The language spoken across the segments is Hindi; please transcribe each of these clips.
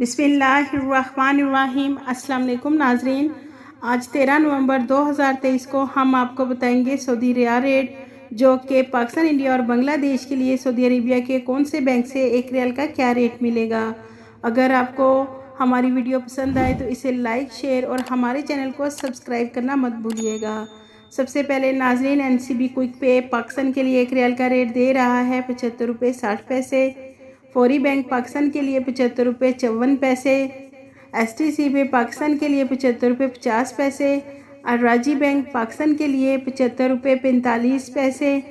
बिस्मिल्लाहिर्रहमानिर्रहीम। अस्सलाम वालेकुम नाजरीन, आज 13 नवंबर 2023 को हम आपको बताएंगे सऊदी रियाल रेट, जो कि पाकिस्तान, इंडिया और बांग्लादेश के लिए सऊदी अरेबिया के कौन से बैंक से एक रियाल का क्या रेट मिलेगा। अगर आपको हमारी वीडियो पसंद आए तो इसे लाइक, शेयर और हमारे चैनल को सब्सक्राइब करना मत भूलिएगा। सबसे पहले नाजरीन, NCB क्विक पे पाकिस्तान के लिए एक रियाल का रेट दे रहा है 75 रुपये 60 पैसे। फौरी बैंक पाकिस्तान के लिए 75 रुपये 54 पैसे। STC पे पाकिस्तान के लिए 75 रुपये 50 पैसे। और राजी बैंक पाकिस्तान के लिए 75 रुपये 45 पैसे।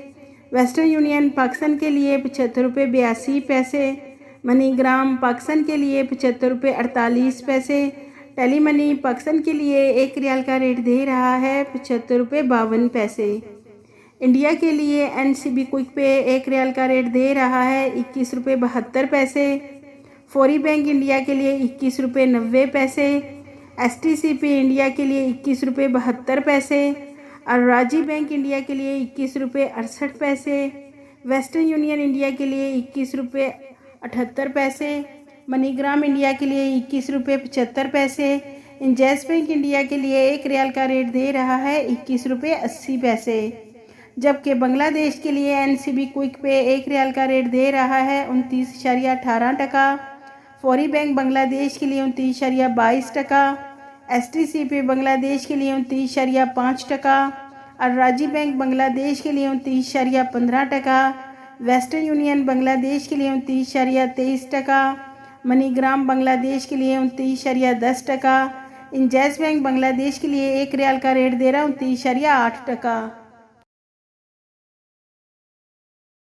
वेस्टर्न यूनियन पाकिस्तान के लिए 75 रुपये 82 पैसे। मनीग्राम पाकिस्तान के लिए 75 रुपये 48 पैसे। टेली मनी पाकिस्तान के लिए एक रियाल का रेट दे रहा है 75 रुपये 52 पैसे। इंडिया के लिए NCB क्विक पे एक रियाल का रेट दे रहा है 21 रुपये 72 पैसे। फौरी बैंक इंडिया के लिए 21 रुपये 90 पैसे। STC पे इंडिया के लिए 21 रुपये 72 पैसे। और राजी बैंक इंडिया के लिए 21 रुपये 68 पैसे। वेस्टर्न यूनियन इंडिया के लिए 21 रुपये 78 पैसे। मनीग्राम इंडिया के लिए 21 रुपये 75 पैसे। इंजैस बैंक इंडिया के लिए एक रियाल का रेट दे रहा है 21 रुपये 80 पैसे। जबकि बांग्लादेश के लिए NCB क्विक पे एक रियाल का रेट दे रहा है 29.18 टका। फौरी बैंक बांग्लादेश के लिए 29.22 टका। STC पे बांग्लादेश के लिए 29.5 टका। और राजी बैंक बांग्लादेश के लिए 29.15 टका। वेस्टर्न यूनियन बांग्लादेश के लिए 29.23 टका। मनीग्राम बांग्लादेश के लिए 29.10 टका। इंजैस बैंक बांग्लादेश के लिए एक रियाल का रेट दे रहा 29.8 टका।